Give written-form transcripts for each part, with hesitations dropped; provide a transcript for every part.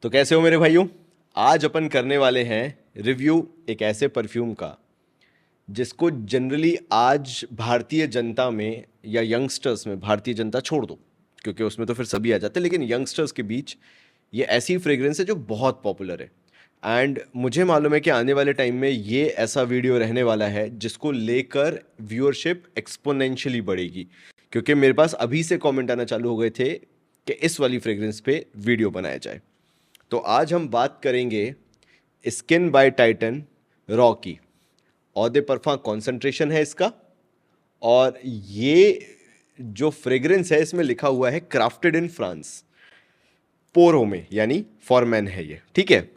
तो कैसे हो मेरे भाइयों। आज अपन करने वाले हैं रिव्यू एक ऐसे परफ्यूम का जिसको जनरली आज भारतीय जनता में या यंगस्टर्स में, भारतीय जनता छोड़ दो क्योंकि उसमें तो फिर सभी आ जाते हैं, लेकिन यंगस्टर्स के बीच ये ऐसी फ्रेग्रेंस है जो बहुत पॉपुलर है। एंड मुझे मालूम है कि आने वाले टाइम में ये ऐसा वीडियो रहने वाला है जिसको लेकर व्यूअरशिप एक्सपोनेंशियली बढ़ेगी, क्योंकि मेरे पास अभी से कमेंट आना चालू हो गए थे कि इस वाली फ्रेग्रेंस पे वीडियो बनाया जाए। तो आज हम बात करेंगे स्किन बाय टाइटन रॉ की। औदे परफा कॉन्सेंट्रेशन है इसका, और ये जो फ्रेग्रेंस है इसमें लिखा हुआ है क्राफ्टेड इन फ्रांस, पोरो में, यानी फॉर मैन है ये। ठीक है,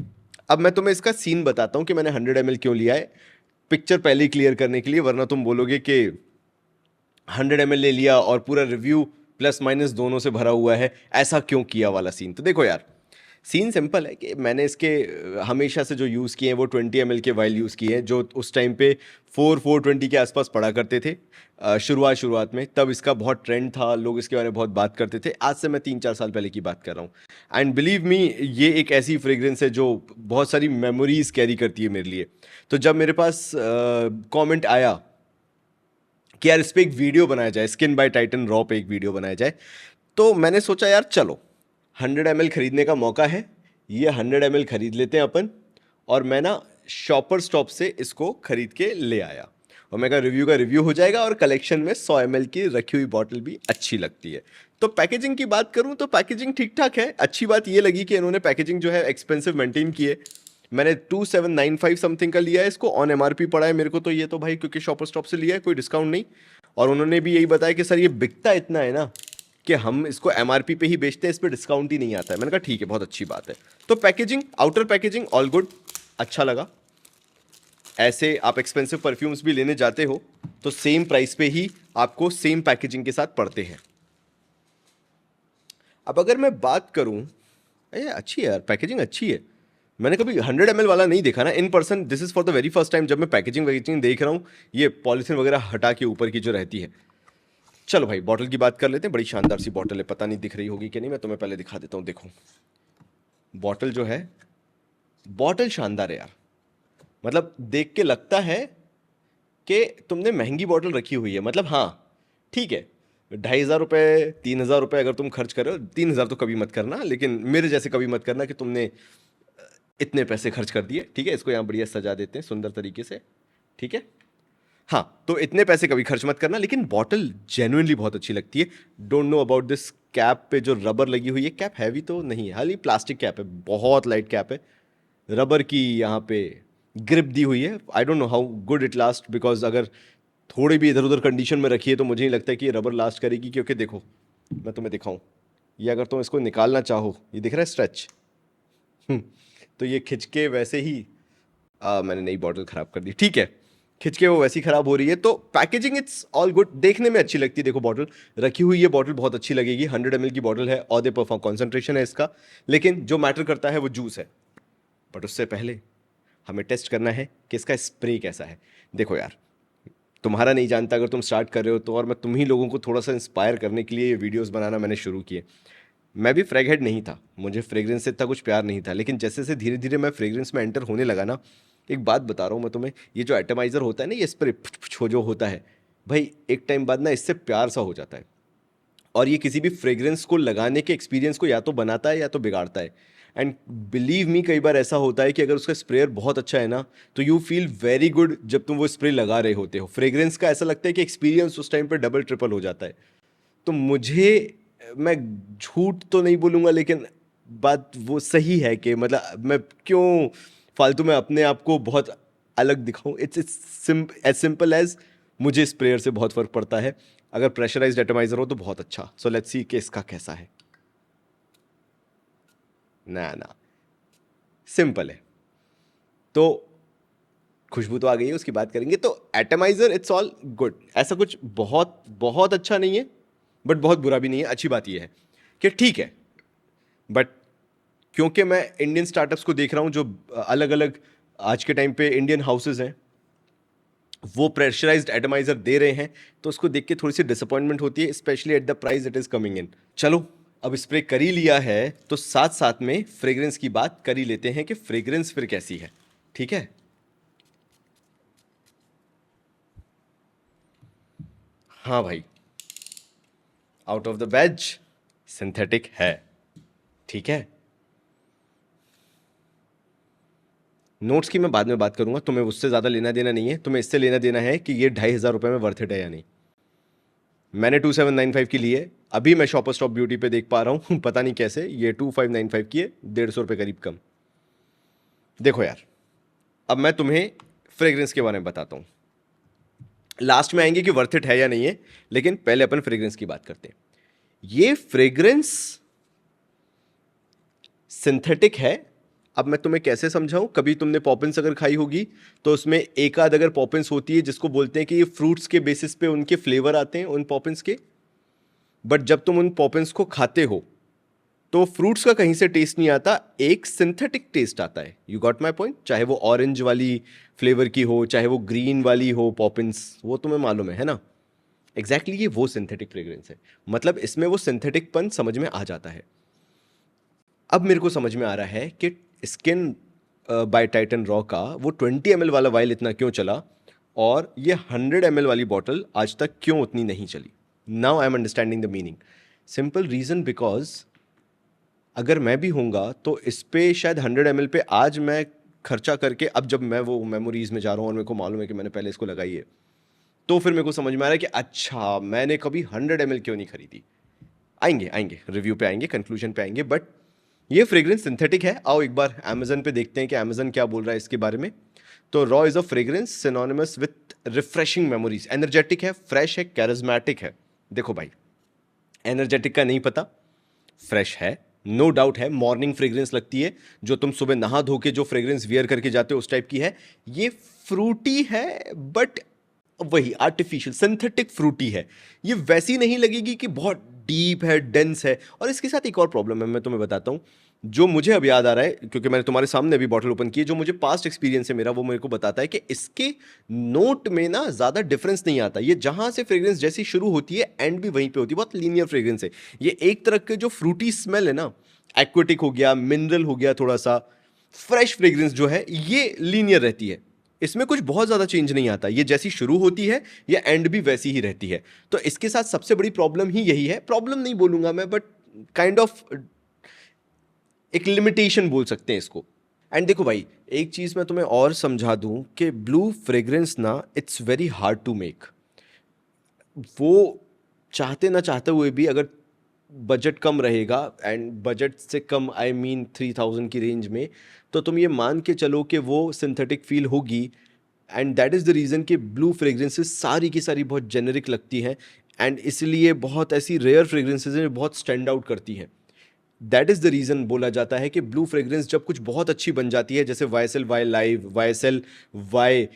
अब मैं तुम्हें इसका सीन बताता हूं कि मैंने 100 ml क्यों लिया है, पिक्चर पहले ही क्लियर करने के लिए, वरना तुम बोलोगे कि 100 ml ले लिया और पूरा रिव्यू प्लस माइनस दोनों से भरा हुआ है, ऐसा क्यों किया वाला सीन। तो देखो यार, सीन सिंपल है कि मैंने इसके हमेशा से जो यूज़ किए हैं वो 20 ml के वाइल यूज़ किए हैं, जो उस टाइम पे 420 के आसपास पड़ा करते थे। शुरुआत में तब इसका बहुत ट्रेंड था, लोग इसके बारे में बहुत बात करते थे। आज से मैं 3-4 साल पहले की बात कर रहा हूँ। एंड बिलीव मी, ये एक ऐसी फ्रेग्रेंस है जो बहुत सारी मेमोरीज कैरी करती है मेरे लिए। तो जब मेरे पास कमेंट आया कि यार इस पर एक वीडियो बनाया जाए, स्किन बाय टाइटन रॉ पे एक वीडियो बनाया जाए, तो मैंने सोचा यार चलो 100 ml खरीदने का मौका है, ये 100 ml खरीद लेते हैं अपन। और मैं ना शॉपर स्टॉप से इसको खरीद के ले आया, और मैं कहा रिव्यू का रिव्यू हो जाएगा, और कलेक्शन में 100 ml की रखी हुई बॉटल भी अच्छी लगती है। तो पैकेजिंग की बात करूं तो पैकेजिंग ठीक ठाक है। अच्छी बात ये लगी कि इन्होंने पैकेजिंग जो है एक्सपेंसिव मेंटेन की है। मैंने 2795 समथिंग का लिया है इसको, ऑन एमआरपी पड़ा है मेरे को। तो ये तो भाई क्योंकि शॉपर स्टॉप से लिया है, कोई डिस्काउंट नहीं। और उन्होंने भी यही बताया कि सर ये बिकता इतना है ना कि हम इसको एमआरपी पे ही बेचते हैं, इस पे डिस्काउंट ही नहीं आता है। मैंने कहा ठीक है, बहुत अच्छी बात है। तो packaging, outer packaging all good, अच्छा लगा। ऐसे आप एक्सपेंसिव परफ्यूम्स भी लेने जाते हो तो सेम प्राइस पे ही आपको सेम पैकेजिंग के साथ पड़ते हैं। अब अगर मैं बात करूं, अच्छी है यार, पैकेजिंग अच्छी है। मैंने कभी 100 ml वाला नहीं देखा ना in person, this is for the very first time जब मैं पैकेजिंग वैकेजिंग देख रहा हूं, ये पॉलिथीन वगैरह हटा के ऊपर की जो रहती है। चलो भाई बॉटल की बात कर लेते हैं। बड़ी शानदार सी बॉटल है, पता नहीं दिख रही होगी कि नहीं, मैं तुम्हें पहले दिखा देता हूँ। देखो बॉटल जो है, बॉटल शानदार है यार। मतलब देख के लगता है कि तुमने महंगी बॉटल रखी हुई है। मतलब हाँ ठीक है, 2500 रुपये 3000 रुपये अगर तुम खर्च कर रहे हो, 3000 तो कभी मत करना, लेकिन मेरे जैसे कभी मत करना कि तुमने इतने पैसे खर्च कर दिए। ठीक है, इसको यहाँ बढ़िया सजा देते हैं सुंदर तरीके से। ठीक है, हाँ, तो इतने पैसे कभी खर्च मत करना। लेकिन बॉटल जेन्युइनली बहुत अच्छी लगती है। Don't know about this cap पे जो रबर लगी हुई है, कैप हैवी तो नहीं है, हाली प्लास्टिक कैप है, बहुत लाइट कैप है। रबर की यहाँ पे ग्रिप दी हुई है। I don't know how good it last, because अगर थोड़ी भी इधर उधर कंडीशन में रखी है तो मुझे नहीं लगता कि ये रबर लास्ट करेगी। क्योंकि देखो मैं तुम्हें दिखाऊं, ये अगर तुम इसको निकालना चाहो, ये दिख रहा है स्ट्रेच, तो ये खिंच के वैसे ही मैंने नई बॉटल खराब कर दी। ठीक है, खिंच के वो वैसी खराब हो रही है। तो पैकेजिंग इट्स ऑल गुड, देखने में अच्छी लगती है। देखो बॉटल रखी हुई है, बॉटल बहुत अच्छी लगेगी। 100 ml की बॉटल है, ऑदे परफॉर्म कॉन्सेंट्रेशन है इसका। लेकिन जो मैटर करता है वो जूस है। बट उससे पहले हमें टेस्ट करना है कि इसका स्प्रे कैसा है। देखो यार, तुम्हारा नहीं जानता अगर तुम स्टार्ट कर रहे हो तो, और मैं तुम ही लोगों को थोड़ा सा इंस्पायर करने के लिए ये वीडियोस बनाना मैंने शुरू किए। मैं भी फ्रैग हेड नहीं था, मुझे फ्रेग्रेंस से इतना कुछ प्यार नहीं था, लेकिन जैसे जैसे धीरे धीरे मैं फ्रेग्रेंस में एंटर होने लगा ना, एक बात बता रहा हूँ मैं तुम्हें, ये जो एटमाइज़र होता है ना, ये स्प्रे जो होता है भाई, एक टाइम बाद ना इससे प्यार सा हो जाता है। और ये किसी भी फ्रेग्रेंस को लगाने के एक्सपीरियंस को या तो बनाता है या तो बिगाड़ता है। एंड बिलीव मी, कई बार ऐसा होता है कि अगर उसका स्प्रेयर बहुत अच्छा है ना, तो यू फील वेरी गुड जब तुम वो स्प्रे लगा रहे होते हो। फ्रेग्रेंस का ऐसा लगता है कि एक्सपीरियंस उस टाइम पर डबल ट्रिपल हो जाता है। तो मुझे, मैं झूठ तो नहीं बोलूँगा, लेकिन बात वो सही है कि मतलब मैं क्यों फालतू में अपने आप को बहुत अलग दिखाऊं। इट्स एज सिंपल एज मुझे स्प्रेयर से बहुत फर्क पड़ता है। अगर प्रेशराइज्ड एटमाइजर हो तो बहुत अच्छा। सो लेट्स सी कि इसका कैसा है। ना ना, सिंपल है। तो खुशबू तो आ गई है, उसकी बात करेंगे। तो एटमाइजर इट्स ऑल गुड, ऐसा कुछ बहुत बहुत अच्छा नहीं है, बट बहुत बुरा भी नहीं है। अच्छी बात यह है कि ठीक है, बट क्योंकि मैं इंडियन स्टार्टअप्स को देख रहा हूं जो अलग अलग आज के टाइम पे इंडियन हाउसेज हैं, वो प्रेशराइज्ड एटमाइजर दे रहे हैं, तो उसको देख के थोड़ी सी डिसअपॉइंटमेंट होती है, specially at the price it is coming in. चलो अब स्प्रे कर ही लिया है तो साथ साथ में फ्रेग्रेंस की बात कर ही लेते हैं कि फ्रेग्रेंस फिर कैसी है। ठीक है, हाँ भाई, out of the batch synthetic है। ठीक है, नोट्स की मैं बाद में बात करूंगा, तुम्हें उससे ज़्यादा लेना देना नहीं है, तुम्हें इससे लेना देना है कि ये 2,500 में वर्थ इट है या नहीं। मैंने 2795 की ली है, अभी मैं शॉपर स्टॉप ब्यूटी पे देख पा रहा हूँ पता नहीं कैसे ये 2595 की है, 150 रुपये करीब कम। देखो यार, अब मैं तुम्हें फ्रेग्रेंस के बारे में बताता हूँ, लास्ट में आएंगे कि वर्थ इट है या नहीं है, लेकिन पहले अपन फ्रेग्रेंस की बात करते हैं। ये फ्रेग्रेंस सिंथेटिक है। अब मैं तुम्हें कैसे समझाऊं, कभी तुमने पॉपिंस अगर खाई होगी तो उसमें एक आध अगर पॉपिंस होती है जिसको बोलते हैं कि ये फ्रूट्स के बेसिस पे उनके फ्लेवर आते हैं उन पॉपिंस के, बट जब तुम उन पॉपिंस को खाते हो तो फ्रूट्स का कहीं से टेस्ट नहीं आता, एक सिंथेटिक टेस्ट आता है। यू गॉट माई पॉइंट, चाहे वो ऑरेंज वाली फ्लेवर की हो, चाहे वो ग्रीन वाली हो पॉपिंस, वो तुम्हें मालूम है ना। एग्जैक्टली ये वो सिंथेटिक फ्रेग्रेंस है, मतलब इसमें वो सिंथेटिकपन समझ में आ जाता है। अब मेरे को समझ में आ रहा है कि स्किन बाय टाइटन रॉ का वो 20 ml वाला वाइल इतना क्यों चला और ये 100 ml वाली बॉटल आज तक क्यों उतनी नहीं चली। Now I am understanding the meaning. Simple reason, because अगर मैं भी होऊंगा तो इस पे शायद 100 ml पे आज मैं खर्चा करके, अब जब मैं वो मेमोरीज में जा रहा हूँ और मेरे को मालूम है कि मैंने पहले इसको लगाई है, तो फिर मेरे को समझ में आ रहा है कि अच्छा मैंने कभी 100 ml क्यों नहीं खरीदी। आएंगे आएंगे रिव्यू पे आएंगे, कंक्लूजन पे आएंगे, बट ये फ्रेग्रेंस सिंथेटिक है। आओ एक बार अमेजन पे देखते हैं कि अमेजन क्या बोल रहा है इसके बारे में। तो raw is a fragrance synonymous with refreshing memories, energetic है, फ्रेश है, कैरिज्मेटिक है। देखो भाई, एनर्जेटिक का नहीं पता, फ्रेश है नो डाउट है, मॉर्निंग फ्रेग्रेंस लगती है, जो तुम सुबह नहा धो के जो फ्रेग्रेंस वियर करके जाते हो उस टाइप की है। ये फ्रूटी है, बट वही आर्टिफिशियल सिंथेटिक फ्रूटी है, ये वैसी नहीं लगेगी कि बहुत डीप है, डेंस है। और इसके साथ एक और प्रॉब्लम है, मैं तुम्हें बताता हूँ, जो मुझे अब याद आ रहा है क्योंकि मैंने तुम्हारे सामने अभी बॉटल ओपन की है, जो मुझे पास्ट एक्सपीरियंस है मेरा, वो मेरे को बताता है कि इसके नोट में ना ज़्यादा डिफरेंस नहीं आता। ये जहाँ से फ्रेग्रेंस जैसी शुरू होती है एंड भी वहीं पे होती है, बहुत लीनियर फ्रेग्रेंस है। ये एक तरह के जो फ्रूटी स्मेल है ना, एक्वेटिक हो गया, मिनरल हो गया, थोड़ा सा फ्रेश फ्रेग्रेंस जो है ये लीनियर रहती है। इसमें कुछ बहुत ज़्यादा चेंज नहीं आता, ये जैसी शुरू होती है ये एंड भी वैसी ही रहती है। तो इसके साथ सबसे बड़ी प्रॉब्लम ही यही है, प्रॉब्लम नहीं बोलूंगा मैं, बट काइंड ऑफ एक लिमिटेशन बोल सकते हैं इसको। एंड देखो भाई, एक चीज़ मैं तुम्हें और समझा दूं कि ब्लू फ्रेग्रेंस ना it's very hard to make. वो चाहते ना चाहते हुए भी अगर बजट कम रहेगा, एंड बजट से कम आई मीन 3000 की रेंज में, तो तुम ये मान के चलो कि वो सिंथेटिक फील होगी। And that is the reason कि ब्लू फ्रेग्रेंसेस सारी की सारी बहुत जेनरिक लगती हैं, एंड इसलिए बहुत ऐसी रेयर फ्रेग्रेंसेस हैं जो बहुत स्टैंड आउट करती हैं। दैट इज़ द रीज़न बोला जाता है कि ब्लू फ्रेग्रेंस जब कुछ बहुत अच्छी बन जाती है, जैसे YSL Y live, YSL Y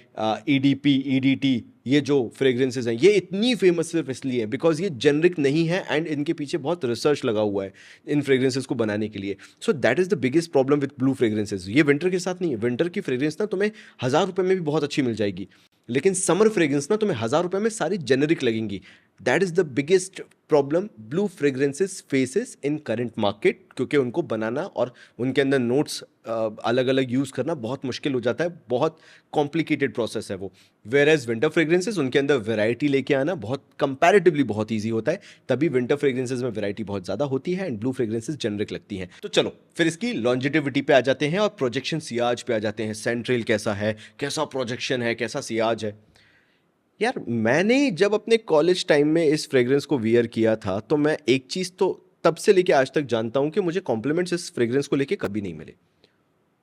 EDP, EDT, ये जो फ्रेग्रेंसेस हैं ये इतनी फेमस सिर्फ इसलिए है बिकॉज ये जेनरिक नहीं है एंड इनके पीछे बहुत रिसर्च लगा हुआ है इन फ्रेग्रेंसेस को बनाने के लिए। So that is the biggest problem with blue fragrances. ये विंटर के साथ नहीं है, विंटर की फ्रेग्रेंस ना तुम्हें 1000 रुपये में भी बहुत अच्छी मिल जाएगी, लेकिन समर फ्रेग्रेंस ना तुम्हें 1000 रुपये में सारी जेनरिक लगेंगी। That is the biggest problem blue fragrances faces in current market, क्योंकि उनको बनाना और उनके अंदर नोट्स अलग अलग यूज़ करना बहुत मुश्किल हो जाता है, बहुत कॉम्प्लिकेटेड प्रोसेस है वो। वेयर एज विंटर फ्रेग्रेंसेस उनके अंदर वैरायटी लेके आना बहुत कंपैरेटिवली बहुत ईजी होता है, तभी विंटर फ्रेग्रेंसेस में वैरायटी बहुत ज़्यादा होती है एंड ब्लू फ्रेग्रेंसेस जेनरिक लगती हैं। तो चलो फिर इसकी लॉन्जिटिविटी पे आ जाते हैं और प्रोजेक्शन सियाज पे आ जाते हैं। सेंट्रल कैसा है, कैसा प्रोजेक्शन है, कैसा सियाज है। यार मैंने जब अपने कॉलेज टाइम में इस फ्रेग्रेंस को वियर किया था तो मैं एक चीज़ तो तब से लेके आज तक जानता हूँ कि मुझे कॉम्प्लीमेंट्स इस फ्रेग्रेंस को लेके कभी नहीं मिले।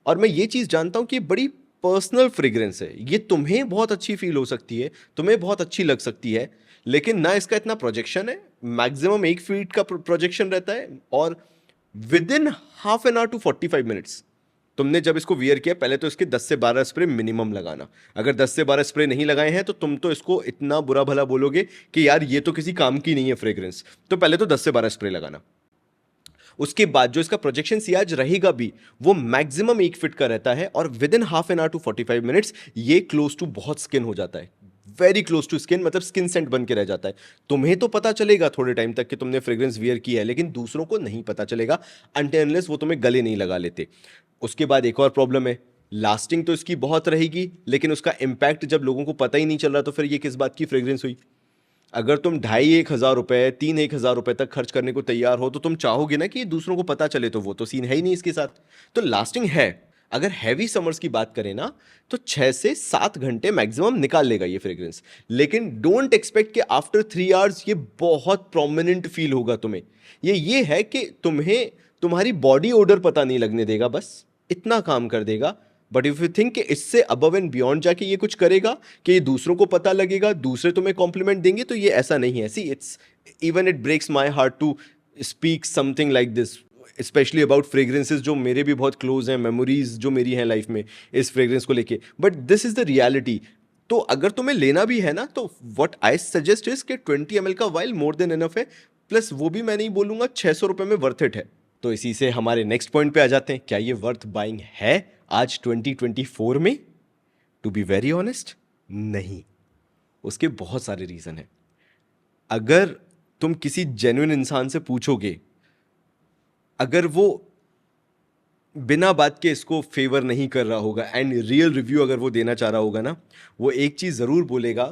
और मैं ये चीज़ जानता हूँ कि ये बड़ी पर्सनल फ्रेग्रेंस है, ये तुम्हें बहुत अच्छी फील हो सकती है, तुम्हें बहुत अच्छी लग सकती है, लेकिन ना इसका इतना प्रोजेक्शन है, मैक्सिमम 1 फीट का प्रोजेक्शन रहता है, और within half an hour to 45 minutes तुमने जब इसको वियर किया, पहले तो इसके 10 से 12 स्प्रे मिनिमम लगाना। अगर 10 से 12 स्प्रे नहीं लगाए हैं तो तुम तो इसको इतना बुरा भला बोलोगे कि यार ये तो किसी काम की नहीं है फ्रेग्रेंस। तो पहले तो 10 से 12 स्प्रे लगाना। उसके बाद जो इसका प्रोजेक्शन सियाज रहेगा भी वो मैक्सिमम 1 फीट का रहता है, और within half an hour to 45 minutes ये क्लोज टू बहुत स्किन हो जाता है, वेरी क्लोज टू स्किन, मतलब स्किन सेंट बन के रह जाता है। तुम्हें तो पता चलेगा थोड़े टाइम तक कि तुमने फ्रेग्रेंस वियर की है, लेकिन दूसरों को नहीं पता चलेगा अनटिल अनलेस वो तुम्हें गले नहीं लगा लेते। उसके बाद एक और प्रॉब्लम है, लास्टिंग तो इसकी बहुत रहेगी, लेकिन उसका इम्पैक्ट जब लोगों को पता ही नहीं चल रहा तो फिर ये किस बात की फ्रेग्रेंस हुई। अगर तुम 2,500-1,000 रुपए 3,000-1,000 रुपए तक खर्च करने को तैयार हो तो तुम चाहोगे ना कि दूसरों को पता चले, तो वो तो सीन है ही नहीं इसके साथ। तो लास्टिंग है, अगर हैवी समर्स की बात करें ना तो 6 से 7 घंटे मैक्सिमम निकाल लेगा ये फ्रेग्रेंस, लेकिन डोंट एक्सपेक्ट कि आफ्टर 3 आवर्स ये बहुत प्रोमिनेंट फील होगा तुम्हें। ये है कि तुम्हें तुम्हारी बॉडी ओडर पता नहीं लगने देगा, बस इतना काम कर देगा। बट इफ यू थिंक कि इससे अबव एंड बियॉन्ड जाके ये कुछ करेगा, कि ये दूसरों को पता लगेगा, दूसरे तुम्हें कॉम्प्लीमेंट देंगे, तो ये ऐसा नहीं है। See it's even it breaks my heart to speak something like this, specially about fragrances जो मेरे भी बहुत क्लोज हैं, मेमोरीज जो मेरी हैं लाइफ में इस फ्रेग्रेंस को लेके, but this is the reality. तो अगर तुम्हें लेना भी है ना तो व्हाट आई सजेस्ट इज कि 20 ml का वाइल मोर देन इनफ है, प्लस वो भी मैं नहीं बोलूंगा 600 रुपये में वर्थ इट है। तो इसी से हमारे नेक्स्ट पॉइंट पे आ जाते हैं, क्या ये वर्थ बाइंग है आज 2024 में? टू बी वेरी ऑनेस्ट, नहीं। उसके बहुत सारे रीजन हैं। अगर तुम किसी जेन्युइन इंसान से पूछोगे, अगर वो बिना बात के इसको फेवर नहीं कर रहा होगा एंड रियल रिव्यू अगर वो देना चाह रहा होगा ना, वो एक चीज जरूर बोलेगा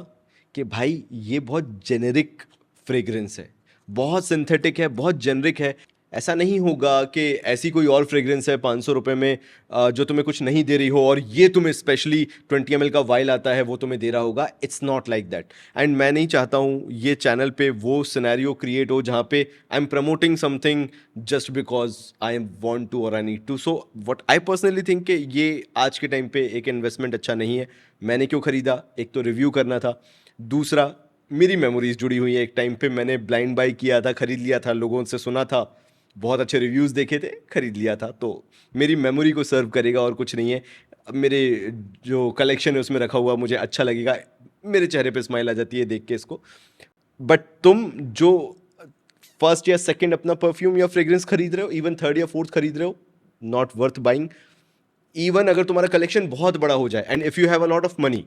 कि भाई ये बहुत जेनेरिक फ्रेग्रेंस है, बहुत सिंथेटिक है, बहुत जेनरिक है। ऐसा नहीं होगा कि ऐसी कोई और फ्रेग्रेंस है 500 रुपये में जो तुम्हें कुछ नहीं दे रही हो और ये तुम्हें स्पेशली 20 ml का वाइल आता है वो तुम्हें दे रहा होगा। It's not like that. And मैं नहीं चाहता हूँ ये चैनल पे वो सिनेरियो क्रिएट हो जहाँ पे I am promoting something just because I am want to और I need to. So what I personally think कि ये आज के टाइम पे एक इन्वेस्टमेंट अच्छा नहीं है। मैंने क्यों खरीदा? एक तो रिव्यू करना था, दूसरा मेरी मेमोरीज जुड़ी हुई है। एक टाइम पे मैंने ब्लाइंड बाई किया था, खरीद लिया था, लोगों से सुना था, बहुत अच्छे रिव्यूज़ देखे थे, खरीद लिया था। तो मेरी मेमोरी को सर्व करेगा और कुछ नहीं है। अब मेरे जो कलेक्शन है उसमें रखा हुआ मुझे अच्छा लगेगा, मेरे चेहरे पे स्माइल आ जाती है देख के इसको। बट तुम जो फर्स्ट या सेकंड अपना परफ्यूम या फ्रेग्रेंस खरीद रहे हो, इवन थर्ड या फोर्थ खरीद रहे हो, नॉट वर्थ बाइंग। इवन अगर तुम्हारा कलेक्शन बहुत बड़ा हो जाए and if you have a lot of money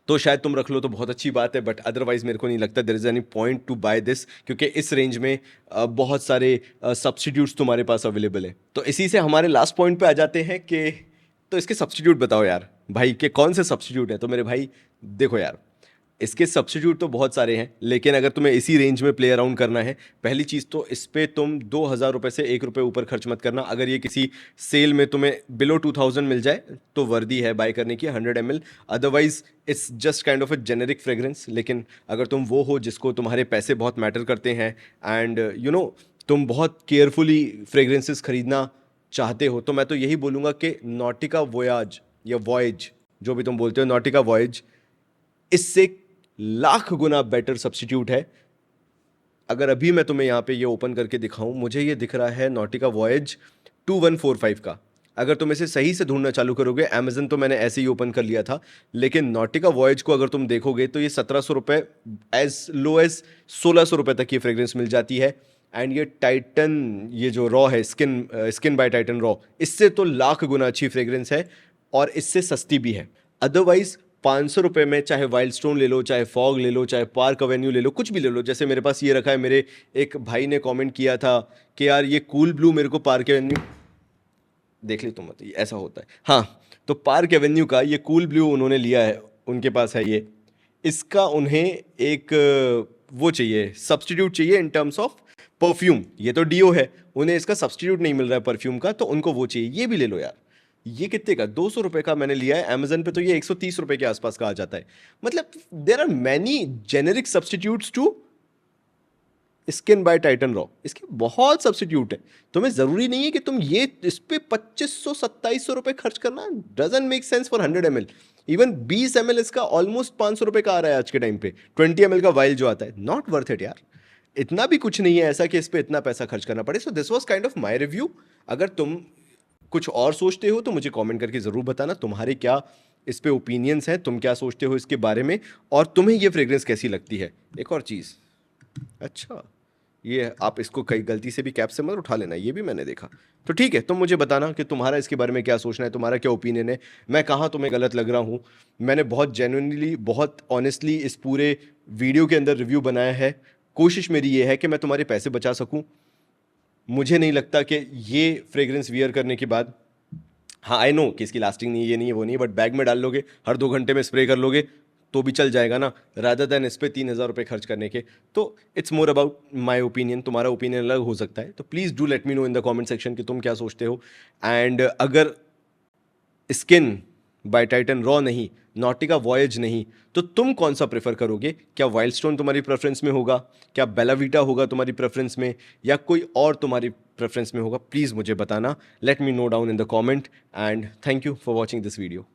तो शायद तुम रख लो तो बहुत अच्छी बात है, बट अदरवाइज मेरे को नहीं लगता there is any point to buy this, क्योंकि इस रेंज में बहुत सारे सब्स्टिट्यूट्स तुम्हारे पास अवेलेबल है। तो इसी से हमारे लास्ट पॉइंट पे आ जाते हैं कि तो इसके सब्स्टिट्यूट बताओ यार भाई, के कौन से सब्स्टिट्यूट है। तो मेरे भाई देखो यार, इसके सब्स्टिट्यूट तो बहुत सारे हैं, लेकिन अगर तुम्हें इसी रेंज में प्ले अराउंड करना है, पहली चीज़ तो इस पे तुम 2,000 रुपये से 1 रुपये ऊपर खर्च मत करना। अगर ये किसी सेल में तुम्हें बिलो 2,000 मिल जाए तो वर्दी है बाय करने की 100 ml। Otherwise it's just kind of a generic fragrance. लेकिन अगर तुम वो हो जिसको तुम्हारे पैसे बहुत मैटर करते हैं एंड यू नो तुम बहुत केयरफुली फ्रेग्रेंसेस खरीदना चाहते हो, तो मैं तो यही बोलूँगा कि नॉटिका वोयाज या वॉयज, जो भी तुम बोलते हो, नॉटिका वॉयज इससे लाख गुना बेटर सब्स्टिट्यूट है। अगर अभी मैं तुम्हें यहाँ पे ये ओपन करके दिखाऊं, मुझे ये दिख रहा है नॉटिका वॉयज 2145 का। अगर तुम इसे सही से ढूंढना चालू करोगे, अमेजन तो मैंने ऐसे ही ओपन कर लिया था, लेकिन नॉटिका वॉयज को अगर तुम देखोगे तो ये 1,700 रुपये, एज लो एज 1,600 रुपये तक ये फ्रेग्रेंस मिल जाती है। एंड ये टाइटन, ये जो रॉ है, स्किन बाय टाइटन रॉ, इससे तो लाख गुना अच्छी फ्रेग्रेंस है और इससे सस्ती भी है। अदरवाइज 500 रुपये में चाहे वाइल्ड स्टोन ले लो, चाहे फॉग ले लो, चाहे पार्क एवेन्यू ले लो, कुछ भी ले लो। जैसे मेरे पास ये रखा है, मेरे एक भाई ने कमेंट किया था कि यार ये कूल ब्लू मेरे को पार्क एवेन्यू, देख ली तो मत, ये ऐसा होता है। हाँ, तो पार्क एवेन्यू का ये कूल ब्लू उन्होंने लिया है, उनके पास है ये। इसका उन्हें एक वो चाहिए, सब्स्टिट्यूट चाहिए इन टर्म्स ऑफ परफ्यूम। ये तो डीओ है, उन्हें इसका सब्स्टिट्यूट नहीं मिल रहा है परफ्यूम का, तो उनको वो चाहिए। ये भी ले लो यार। ये कितने का? 200 रुपये का मैंने लिया है। अमेजन पे तो ये 130 रुपये के आसपास का आ जाता है। मतलब there are many generic substitutes to skin by Titan raw. इसके बहुत सब्स्टिट्यूट है। तुम्हें जरूरी नहीं है कि तुम ये इस पे 2,500-2,700 रुपये खर्च करना। Doesn't make sense for 100 ml। Even 20 ml इसका ऑलमोस्ट 500 रुपये का आ रहा है आज के टाइम पे। 20 ml का वाइल जो आता है, नॉट वर्थ इट यार। इतना भी कुछ नहीं है ऐसा कि इस पे इतना पैसा खर्च करना पड़े। So this was kind of my review. अगर तुम कुछ और सोचते हो तो मुझे कमेंट करके ज़रूर बताना, तुम्हारे क्या इस पे ओपिनियंस हैं, तुम क्या सोचते हो इसके बारे में और तुम्हें ये फ्रेग्रेंस कैसी लगती है। एक और चीज़, अच्छा ये आप इसको कई गलती से भी कैप से मत उठा लेना, ये भी मैंने देखा। तो ठीक है, तुम मुझे बताना कि तुम्हारा इसके बारे में क्या सोचना है, तुम्हारा क्या ओपिनियन है, मैं कहाँ तुम्हें गलत लग रहा हूँ। मैंने बहुत जेन्युइनली, बहुत ऑनेस्टली इस पूरे वीडियो के अंदर रिव्यू बनाया है। कोशिश मेरी ये है कि मैं तुम्हारे पैसे बचा सकूँ। मुझे नहीं लगता कि ये फ्रेग्रेंस वियर करने के बाद, हाँ आई नो कि इसकी लास्टिंग नहीं है, ये नहीं है, वो नहीं है, बट बैग में डाल लोगे, हर 2 घंटे में स्प्रे कर लोगे तो भी चल जाएगा ना, रादर देन इस पे 3,000 रुपये खर्च करने के। तो it's more about my opinion, तुम्हारा ओपिनियन अलग हो सकता है। तो please do let me know in the comment section कि तुम क्या सोचते हो। एंड अगर स्किन बाय टाइटन रॉ नहीं, नॉटिका वॉयज नहीं, तो तुम कौन सा प्रेफर करोगे? क्या वाइल्ड स्टोन तुम्हारी प्रेफरेंस में होगा, क्या बेलाविटा होगा तुम्हारी प्रेफरेंस में, या कोई और तुम्हारी प्रेफरेंस में होगा? प्लीज़ मुझे बताना, let me know down in the comment. And thank you for watching this video.